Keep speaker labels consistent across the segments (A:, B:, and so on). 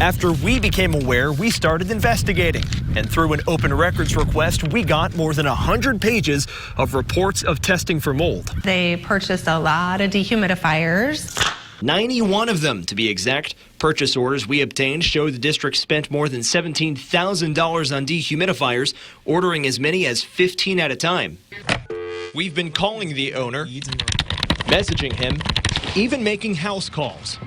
A: After we became aware, we started investigating. And through an open records request, we got more than 100 pages of reports of testing for mold.
B: They purchased a lot of dehumidifiers.
A: 91 of them, to be exact. Purchase orders we obtained show the district spent more than $17,000 on dehumidifiers, ordering as many as 15 at a time. We've been calling the owner, messaging him, even making house calls.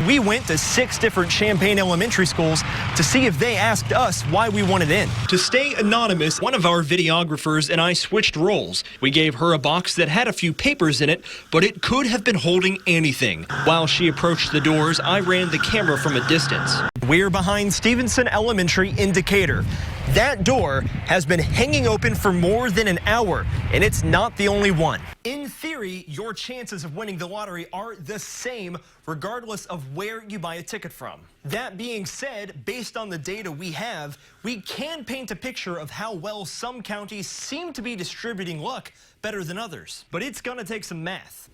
A: We went to 6 different Champaign elementary schools to see if they asked us why we wanted in. To stay anonymous, one of our videographers and I switched roles. We gave her a box that had a few papers in it, but it could have been holding anything. While she approached the doors, I ran the camera from a distance. We're behind Stevenson Elementary in Decatur. That door has been hanging open for more than an hour, and it's not the only one. In theory, your chances of winning the lottery are the same regardless of where you buy a ticket from. That being said, based on the data we have, we can paint a picture of how well some counties seem to be distributing luck better than others. But it's going to take some math.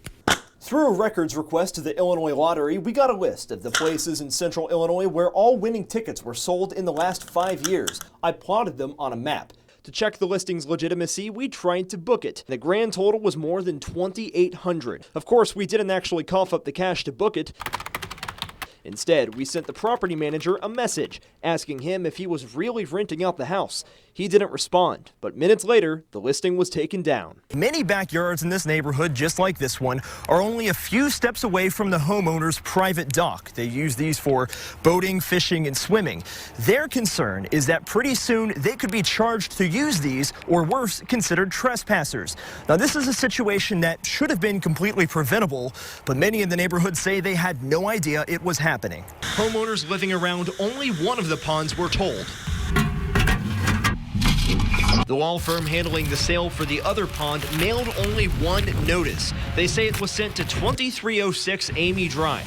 A: Through a records request to the Illinois Lottery, we got a list of the places in central Illinois where all winning tickets were sold in the last 5 years. I plotted them on a map. To check the listing's legitimacy, we tried to book it. The grand total was more than $2,800. Of course, we didn't actually cough up the cash to book it. Instead, we sent the property manager a message asking him if he was really renting out the house. He didn't respond, but minutes later, the listing was taken down. Many backyards in this neighborhood, just like this one, are only a few steps away from the homeowner's private dock. They use these for boating, fishing, and swimming. Their concern is that pretty soon they could be charged to use these, or worse, considered trespassers. Now, this is a situation that should have been completely preventable, but many in the neighborhood say they had no idea it was happening. Homeowners living around only one of the ponds were told. The law firm handling the sale for the other pond mailed only one notice. They say it was sent to 2306 Amy Drive.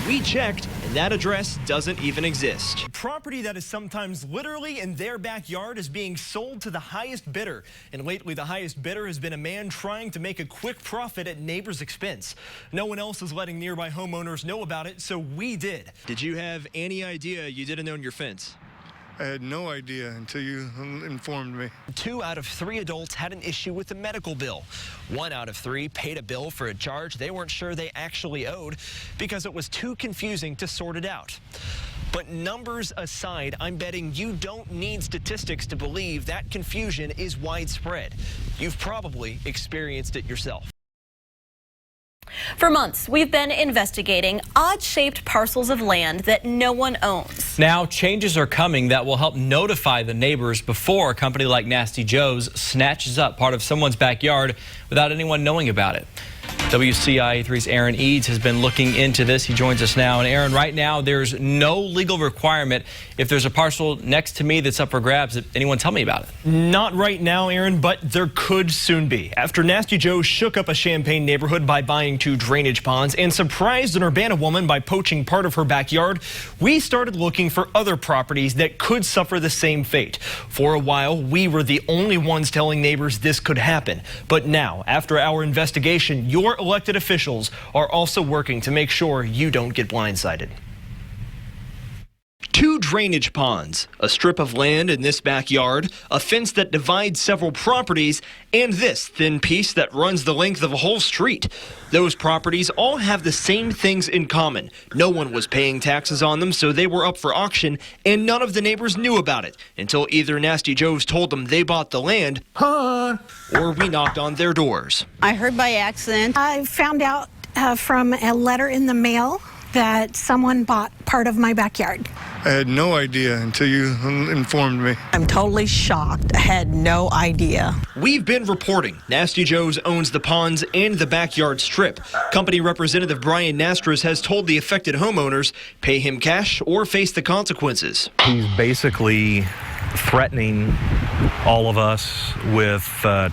A: We checked, and that address doesn't even exist. Property that is sometimes literally in their backyard is being sold to the highest bidder. And lately, the highest bidder has been a man trying to make a quick profit at neighbors' expense. No one else is letting nearby homeowners know about it, so we did. Did you have any idea you didn't own your fence?
C: I had no idea until you informed me. 2
A: out of 3 adults had an issue with the medical bill. 1 out of 3 paid a bill for a charge they weren't sure they actually owed because it was too confusing to sort it out. But numbers aside, I'm betting you don't need statistics to believe that confusion is widespread. You've probably experienced it yourself.
D: For months, we've been investigating odd-shaped parcels of land that no one owns.
E: Now, changes are coming that will help notify the neighbors before a company like Nasty Joe's snatches up part of someone's backyard without anyone knowing about it. WCIA-3's Eades has been looking into this. He joins us now. And Aaron, right now, there's no legal requirement. If there's a parcel next to me that's up for grabs, anyone tell me about it?
A: Not right now, Aaron, but there could soon be. After Nasty Joe shook up a Champaign neighborhood by buying 2 drainage ponds and surprised an Urbana woman by poaching part of her backyard, we started looking for other properties that could suffer the same fate. For a while, we were the only ones telling neighbors this could happen. But now, after our investigation, your elected officials are also working to make sure you don't get blindsided. 2 drainage ponds, a strip of land in this backyard, a fence that divides several properties, and this thin piece that runs the length of a whole street. Those properties all have the same things in common. No one was paying taxes on them, so they were up for auction, and none of the neighbors knew about it until either Nasty Joe's told them they bought the land, or we knocked on their doors.
F: I heard by accident. I found out from a letter in the mail that someone bought part of my backyard.
C: I had no idea until you informed me.
G: I'm totally shocked. I had no idea.
A: We've been reporting Nasty Joe's owns the ponds and the backyard strip. Company representative Brian Nastras has told the affected homeowners pay him cash or face the consequences.
H: He's basically threatening all of us with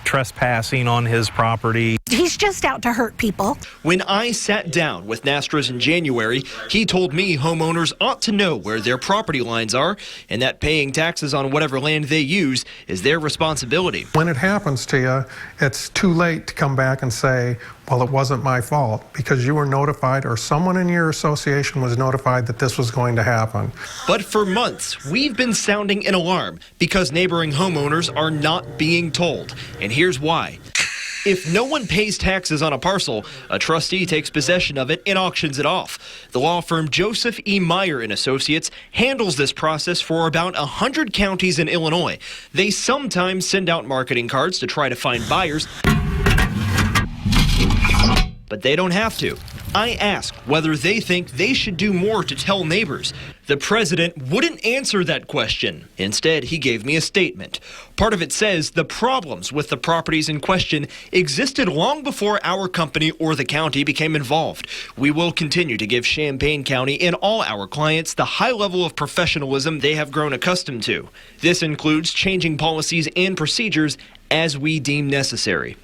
H: trespassing on his property.
F: He's just out to hurt people.
A: When I sat down with Nastras in January, he told me homeowners ought to know where their property lines are and that paying taxes on whatever land they use is their responsibility.
H: When it happens to you, it's too late to come back and say, well, it wasn't my fault, because you were notified or someone in your association was notified that this was going to happen.
A: But for months, we've been sounding an alarm because neighboring homeowners are not being told. And here's why. If no one pays taxes on a parcel, a trustee takes possession of it and auctions it off. The law firm Joseph E. Meyer and Associates handles this process for about 100 counties in Illinois. They sometimes send out marketing cards to try to find buyers, but they don't have to. I asked whether they think they should do more to tell neighbors. The president wouldn't answer that question. Instead, he gave me a statement. Part of it says the problems with the properties in question existed long before our company or the county became involved. We will continue to give Champaign County and all our clients the high level of professionalism they have grown accustomed to. This includes changing policies and procedures as we deem necessary.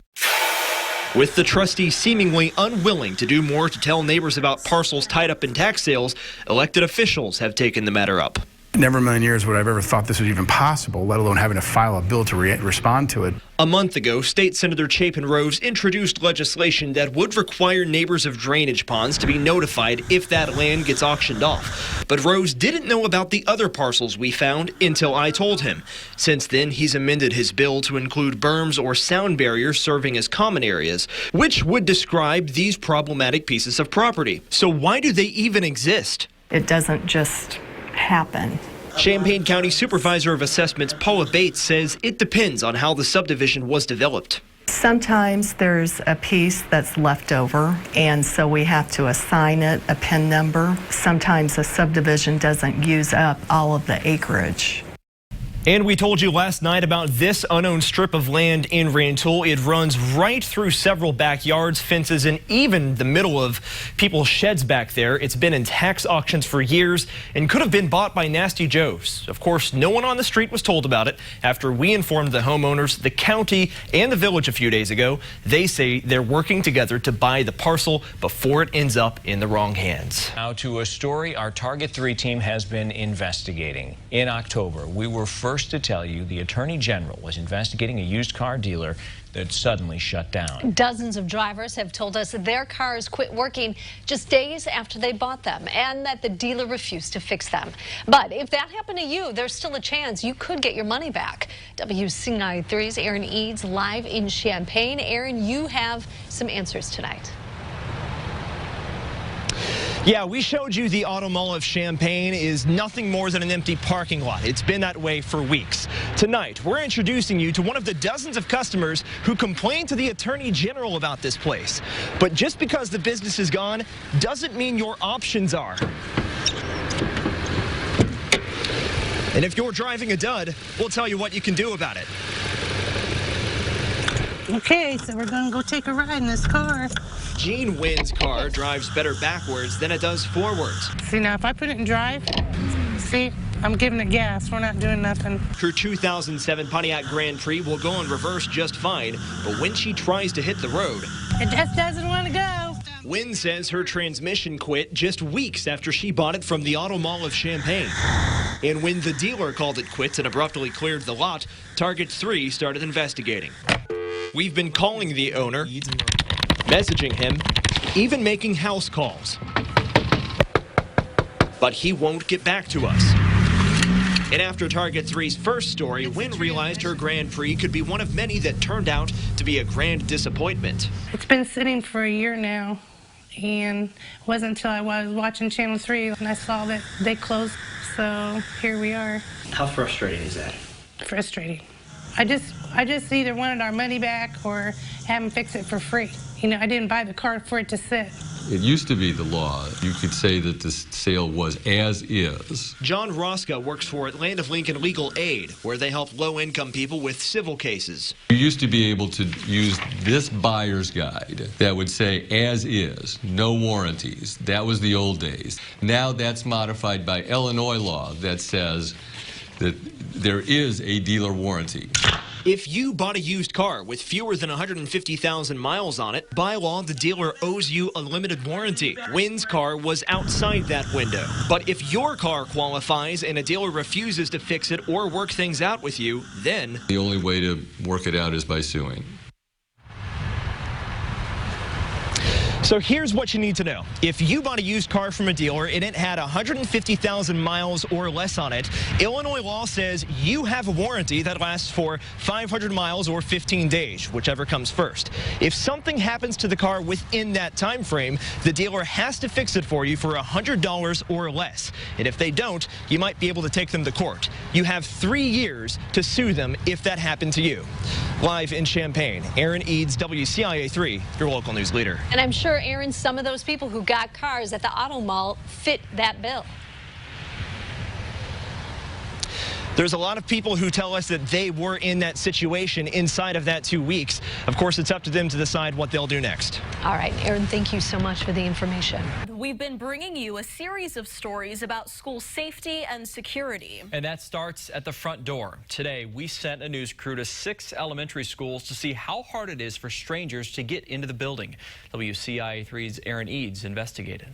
A: With the trustee seemingly unwilling to do more to tell neighbors about parcels tied up in tax sales, elected officials have taken the matter up.
I: Never in a million years would I have ever thought this was even possible, let alone having to file a bill to respond to it.
A: A month ago, State Senator Chapin Rose introduced legislation that would require neighbors of drainage ponds to be notified if that land gets auctioned off. But Rose didn't know about the other parcels we found until I told him. Since then, he's amended his bill to include berms or sound barriers serving as common areas, which would describe these problematic pieces of property. So why do they even exist?
J: It doesn't just happen.
A: Champaign County Supervisor of Assessments Paula Bates says it depends on how the subdivision was developed.
J: Sometimes there's a piece that's left over, and so we have to assign it a PIN number. Sometimes a subdivision doesn't use up all of the acreage.
A: And we told you last night about this unowned strip of land in Rantoul. It runs right through several backyards, fences, and even the middle of people's sheds back there. It's been in tax auctions for years and could have been bought by Nasty Joe's. Of course, no one on the street was told about it after we informed the homeowners, the county, and the village a few days ago. They say they're working together to buy the parcel before it ends up in the wrong hands.
K: Now to a story our Target 3 team has been investigating. In October, we were first to tell you the Attorney General was investigating a used car dealer that suddenly shut down.
L: Dozens of drivers have told us that their cars quit working just days after they bought them and that the dealer refused to fix them. But if that happened to you, there's still a chance you could get your money back. WCIA-3's Aaron Eades live in Champaign. Aaron, you have some answers tonight.
A: Yeah, we showed you the Auto Mall of Champaign is nothing more than an empty parking lot. It's been that way for weeks. Tonight, we're introducing you to one of the dozens of customers who complained to the Attorney General about this place. But just because the business is gone doesn't mean your options are. And if you're driving a dud, we'll tell you what you can do about it.
M: Okay, so we're gonna go take a ride in this car.
A: Jean Wynn's car drives better backwards than it does forwards.
M: See, now if I put it in drive, see, I'm giving it gas. We're not doing nothing.
A: Her 2007 Pontiac Grand Prix will go in reverse just fine, but when she tries to hit the road,
M: it just doesn't want to go.
A: Wynn says her transmission quit just weeks after she bought it from the Auto Mall of Champaign. And when the dealer called it quits and abruptly cleared the lot, Target 3 started investigating. We've been calling the owner, messaging him, even making house calls. But he won't get back to us. And after Target 3's first story, Wynn realized her Grand Prix could be one of many that turned out to be a grand disappointment.
M: It's been sitting for a year now, and it wasn't until I was watching Channel 3 and I saw that they closed, so here we are.
A: How frustrating is that?
M: Frustrating. I just either wanted our money back or have them fix it for free. You know, I didn't buy the car for it to sit.
N: It used to be the law. You could say that the sale was as is.
A: John Rosca works for Land of Lincoln Legal Aid, where they help low-income people with civil cases.
N: You used to be able to use this buyer's guide that would say as is, no warranties. That was the old days. Now that's modified by Illinois law that says that there is a dealer warranty.
A: If you bought a used car with fewer than 150,000 miles on it, by law, the dealer owes you a limited warranty. Wynn's car was outside that window. But if your car qualifies and a dealer refuses to fix it or work things out with you, then
N: The only way to work it out is by suing.
A: So here's what you need to know. If you bought a used car from a dealer and it had 150,000 miles or less on it, Illinois law says you have a warranty that lasts for 500 miles or 15 days, whichever comes first. If something happens to the car within that time frame, the dealer has to fix it for you for $100 or less. And if they don't, you might be able to take them to court. You have 3 years to sue them if that happened to you. Live in Champaign, Aaron Eades, WCIA-TV, your local news leader.
L: And I'm sure, Aaron, some of those people who got cars at the auto mall fit that bill.
A: There's a lot of people who tell us that they were in that situation inside of that 2 weeks. Of course, it's up to them to decide what they'll do next.
L: All right, Aaron, thank you so much for the information.
D: We've been bringing you a series of stories about school safety and security.
E: And that starts at the front door. Today, we sent a news crew to 6 elementary schools to see how hard it is for strangers to get into the building. WCIA-3's Aaron Eades investigated.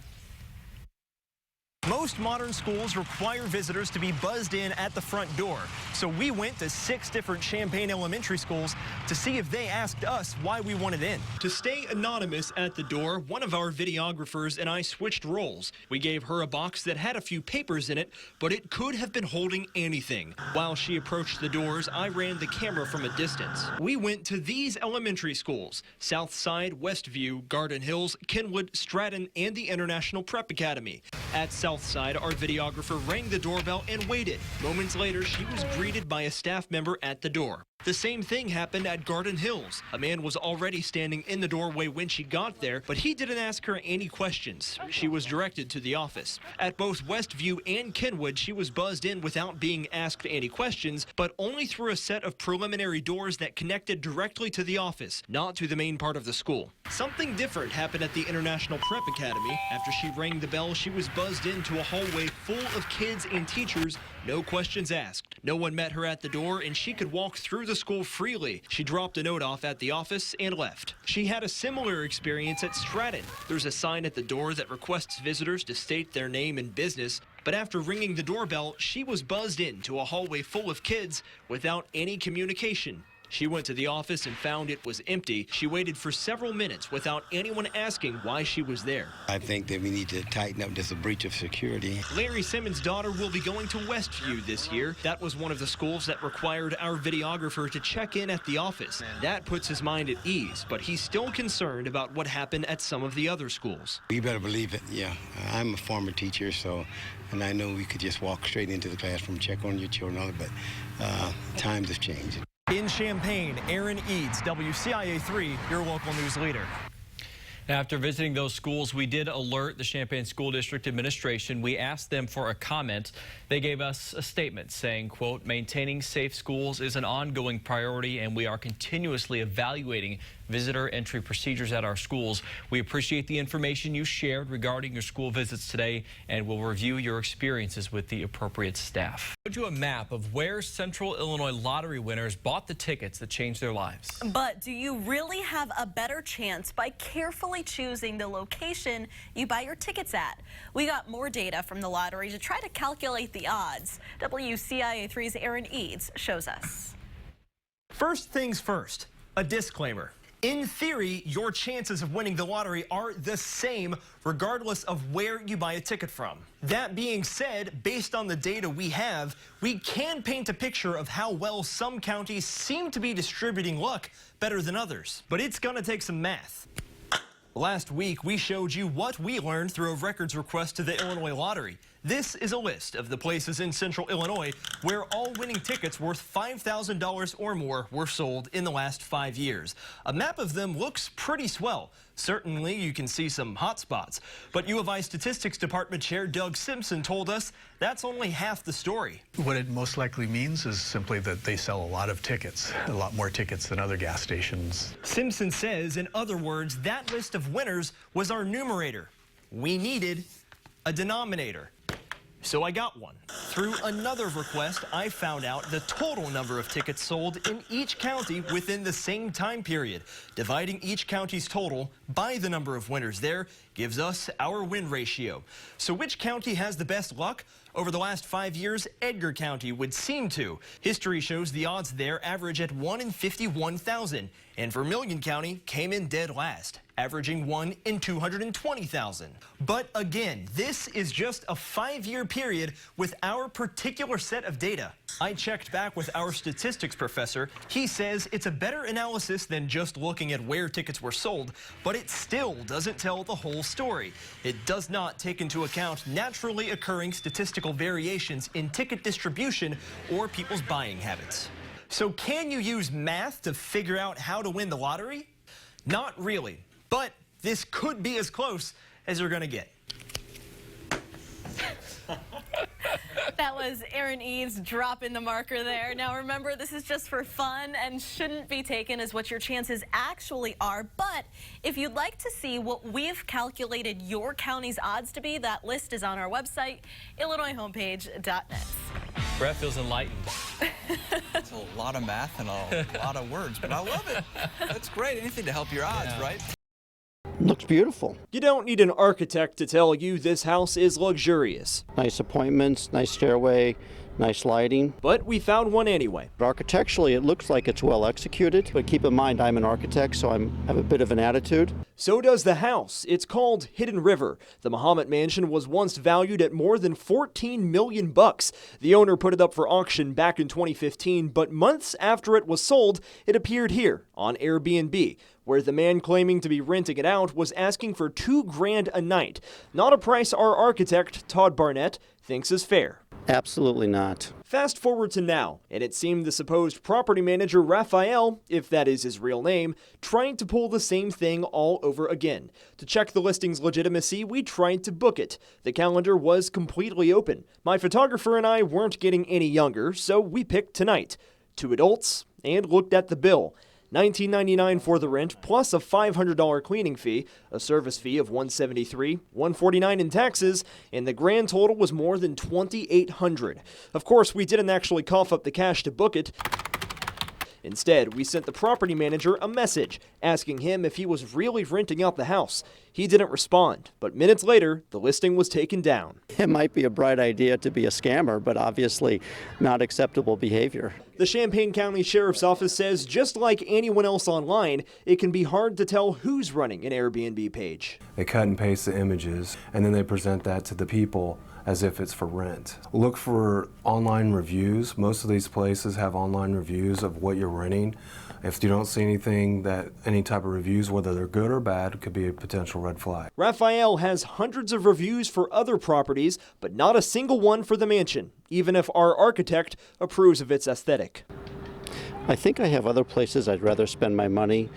A: Most modern schools require visitors to be buzzed in at the front door. So we went to 6 different Champaign elementary schools to see if they asked us why we wanted in. To stay anonymous at the door, one of our videographers and I switched roles. We gave her a box that had a few papers in it, but it could have been holding anything. While she approached the doors, I ran the camera from a distance. We went to these elementary schools: Southside, Westview, Garden Hills, Kenwood, Stratton, and the International Prep Academy. At Southside, our videographer rang the doorbell and waited. Moments later, she was greeted by a staff member at the door. The same thing happened at Garden Hills. A man was already standing in the doorway when she got there, but he didn't ask her any questions. She was directed to the office. At both Westview and Kenwood, she was buzzed in without being asked any questions, but only through a set of preliminary doors that connected directly to the office, not to the main part of the school. Something different happened at the International Prep Academy. After she rang the bell, she was buzzed into a hallway full of kids and teachers, no questions asked. No one met her at the door, and she could walk through the school freely. She dropped a note off at the office and left. She had a similar experience at Stratton. There's a sign at the door that requests visitors to state their name and business, but after ringing the doorbell, she was buzzed into a hallway full of kids without any communication. She went to the office and found it was empty. She waited for several minutes without anyone asking why she was there.
O: I think that we need to tighten up. There's a breach of security.
A: Larry Simmons' daughter will be going to Westview this year. That was one of the schools that required our videographer to check in at the office. That puts his mind at ease, but he's still concerned about what happened at some of the other schools.
O: You better believe it, yeah. I'm a former teacher, and I know we could just walk straight into the classroom, check on your children, but times have changed.
A: In Champaign, Aaron Eades, WCIA-3, your local news leader.
E: After visiting those schools, we did alert the Champaign School District Administration. We asked them for a comment. They gave us a statement saying, quote, maintaining safe schools is an ongoing priority, and we are continuously evaluating visitor entry procedures at our schools. We appreciate the information you shared regarding your school visits today, and we'll review your experiences with the appropriate staff. I showed you a map of where Central Illinois lottery winners bought the tickets that changed their lives.
D: But do you really have a better chance by carefully choosing the location you buy your tickets at? We got more data from the lottery to try to calculate the odds. WCIA-3's Aaron Eades shows us.
A: First things first, a disclaimer. In theory, your chances of winning the lottery are the same regardless of where you buy a ticket from. That being said, based on the data we have, we can paint a picture of how well some counties seem to be distributing luck better than others. But it's gonna take some math. Last week, we showed you what we learned through a records request to the Illinois Lottery. This is a list of the places in Central Illinois where all winning tickets worth $5,000 or more were sold in the last 5 years. A map of them looks pretty swell. Certainly, you can see some hot spots. But U of I Statistics Department Chair Doug Simpson told us that's only half the story.
P: What it most likely means is simply that they sell a lot of tickets, a lot more tickets than other gas stations.
A: Simpson says, in other words, that list of winners was our numerator. We needed a denominator. So I got one. through another request, I found out the total number of tickets sold in each county within the same time period. Dividing each county's total by the number of winners there gives us our win ratio. So which county has the best luck? Over the last 5 years, Edgar County would seem to. History shows the odds there average at 1 in 51,000, and Vermilion County came in dead last, averaging 1 in 220,000. But again, this is just a 5-year period with our particular set of data. I checked back with our statistics professor. He says it's a better analysis than just looking at where tickets were sold, but it still doesn't tell the whole story. It does not take into account naturally occurring statistical variations in ticket distribution or people's buying habits. So can you use math to figure out how to win the lottery? Not really, but this could be as close as you're gonna get.
D: That was Aaron Eades dropping the marker there. Now remember, this is just for fun and shouldn't be taken as what your chances actually are. But if you'd like to see what we've calculated your county's odds to be, that list is on our website, illinoishomepage.net.
E: Brett feels enlightened.
Q: It's a lot of math and a lot of words, but I love it. That's great. Anything to help your odds, right?
R: Looks beautiful.
A: You don't need an architect to tell you this house is luxurious.
R: Nice appointments, nice stairway, nice lighting.
A: But we found one anyway.
R: Architecturally, it looks like it's well executed, but keep in mind I'm an architect, so I have a bit of an attitude.
A: So does the house. It's called Hidden River. The Muhammad Mansion was once valued at more than $14 million. The owner put it up for auction back in 2015, but months after it was sold, it appeared here on Airbnb, where the man claiming to be renting it out was asking for $2,000 a night. Not a price our architect, Todd Barnett, thinks is fair.
R: Absolutely not.
A: Fast forward to now, and it seemed the supposed property manager Raphael, if that is his real name, trying to pull the same thing all over again. To check the listing's legitimacy, we tried to book it. The calendar was completely open. My photographer and I weren't getting any younger, so we picked tonight. 2 adults, and looked at the bill. $19.99 for the rent, plus a $500 cleaning fee, a service fee of $173, $149 in taxes, and the grand total was more than $2,800. Of course, we didn't actually cough up the cash to book it. Instead, we sent the property manager a message asking him if he was really renting out the house. He didn't respond, but minutes later, the listing was taken down.
R: It might be a bright idea to be a scammer, but obviously not acceptable behavior.
A: The Champaign County Sheriff's Office says just like anyone else online, it can be hard to tell who's running an Airbnb page.
S: They cut and paste the images, and then they present that to the people as if it's for rent. Look for online reviews. Most of these places have online reviews of what you're renting. If you don't see anything that any type of reviews, whether they're good or bad, could be a potential red flag.
A: Raphael has hundreds of reviews for other properties, but not a single one for the mansion, even if our architect approves of its aesthetic.
R: I think I have other places I'd rather spend my money.